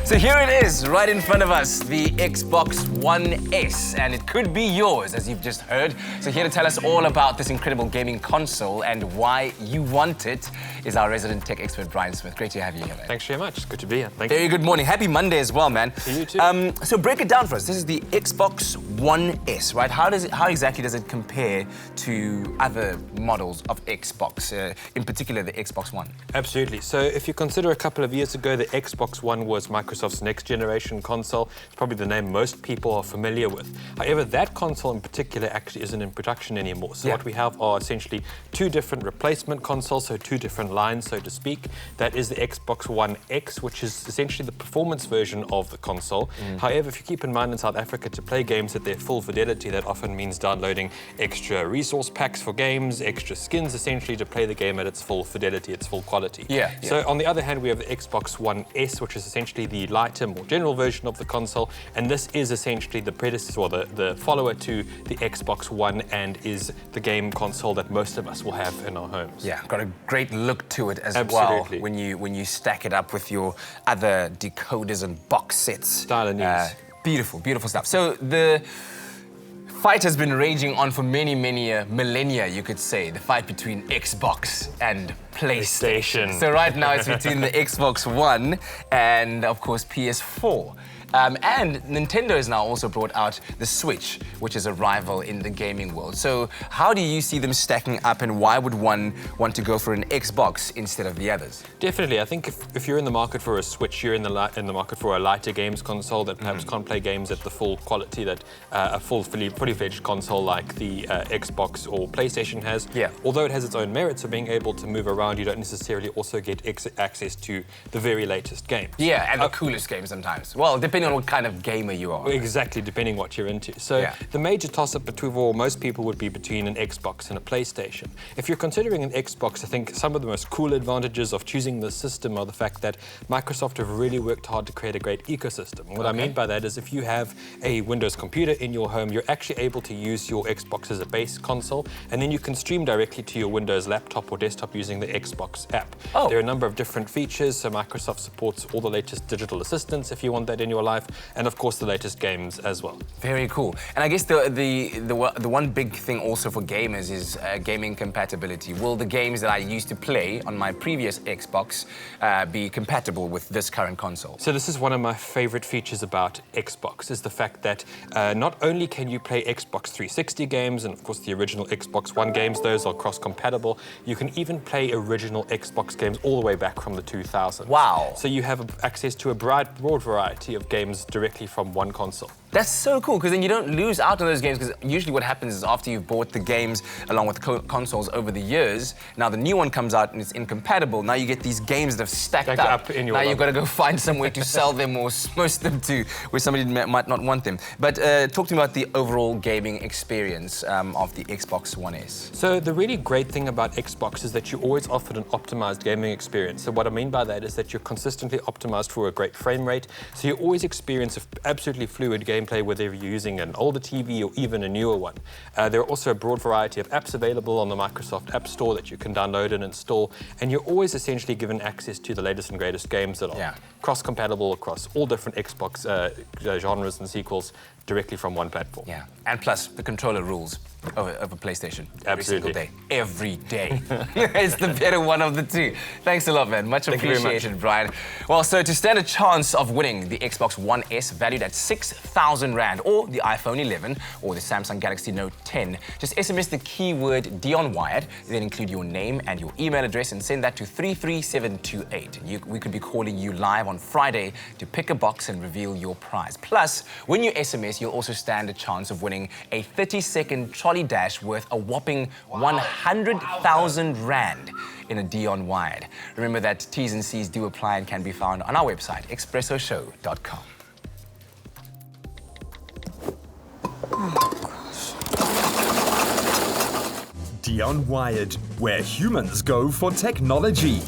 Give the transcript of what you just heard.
So here it is, right in front of us, the Xbox One S, and it could be yours, as you've just heard. So here to tell us all about this incredible gaming console and why you want it is our resident tech expert, Brian Smith. Great to have you here, man. Thanks very much. It's good to be here. Thank you. Very good morning. Happy Monday as well, man. To you too. So break it down for us. This is the Xbox One S, right? How exactly does it compare to other models of Xbox, in particular the Xbox One? Absolutely. So if you consider a couple of years ago, the Xbox One was Microsoft's next generation console. It's probably the name most people are familiar with. However, that console in particular actually isn't in production anymore. So what we have are essentially two different replacement consoles, so two different lines, so to speak. That is the Xbox One X, which is essentially the performance version of the console. However, if you keep in mind in South Africa, to play games at their full fidelity, that often means downloading extra resource packs for games, extra skins, essentially to play the game at its full fidelity, its full quality. So on the other hand, we have the Xbox One S, which is essentially the lighter, more general version of the console, and this is essentially the predecessor, or the follower to the Xbox One, and is the game console that most of us will have in our homes. Yeah, got a great look to it as Absolutely. well when you stack it up with your other decoders and box sets. Style and ease. Beautiful, beautiful stuff. So the fight has been raging on for many millennia, you could say. The fight between Xbox and PlayStation. So right now it's between the Xbox One and, of course, PS4. And Nintendo has now also brought out the Switch, which is a rival in the gaming world. So how do you see them stacking up, and why would one want to go for an Xbox instead of the others? Definitely. I think if you're in the market for a Switch, you're in the market for a lighter games console that perhaps can't play games at the full quality that a fully fledged console like the Xbox or PlayStation has. Although it has its own merits of being able to move around, you don't necessarily also get access to the very latest games. And the coolest games sometimes. Well, depending on what kind of gamer you are. Exactly, depending what you're into. So the major toss-up between most people would be between an Xbox and a PlayStation. If you're considering an Xbox, I think some of the most cool advantages of choosing this system are the fact that Microsoft have really worked hard to create a great ecosystem. What I mean by that is if you have a Windows computer in your home, you're actually able to use your Xbox as a base console, and then you can stream directly to your Windows laptop or desktop using the Xbox app. There are a number of different features, so Microsoft supports all the latest digital assistants if you want that in your life, and of course the latest games as well. Very cool. And I guess the one big thing also for gamers is gaming compatibility. Will the games that I used to play on my previous Xbox be compatible with this current console? So this is one of my favorite features about Xbox, is the fact that not only can you play Xbox 360 games, and of course the original Xbox One games, those are cross-compatible, you can even play original Xbox games all the way back from the 2000s. Wow. So you have access to a broad variety of games directly from one console. That's so cool, because then you don't lose out on those games, because usually what happens is after you've bought the games along with consoles over the years, now the new one comes out and it's incompatible. Now you get these games that have stacked up in your now you've got to go find somewhere to sell them or most of them to where somebody might not want them. But talk to me about the overall gaming experience of the Xbox One S. So the really great thing about Xbox is that you're always offered an optimized gaming experience. So what I mean by that is that you're consistently optimized for a great frame rate, so you always experience absolutely fluid gameplay, whether you're using an older TV or even a newer one. There are also a broad variety of apps available on the Microsoft App Store that you can download and install, and you're always essentially given access to the latest and greatest games that are cross-compatible across all different Xbox genres and sequels directly from one platform. And plus the controller rules over PlayStation every single day. Every day. It's the better one of the two. Thanks a lot, man. Much appreciated, Brian. Well, so to stand a chance of winning the Xbox One S valued at 6,000 Rand, or the iPhone 11, or the Samsung Galaxy Note 10, just SMS the keyword DionWired, then include your name and your email address and send that to 33728. We could be calling you live on Friday to pick a box and reveal your prize. Plus, when you SMS, you'll also stand a chance of winning a 30-second trolley dash worth a whopping 100,000 Rand in a DionWired. Remember that T's and C's do apply and can be found on our website, expressoshow.com. DionWired, where humans go for technology.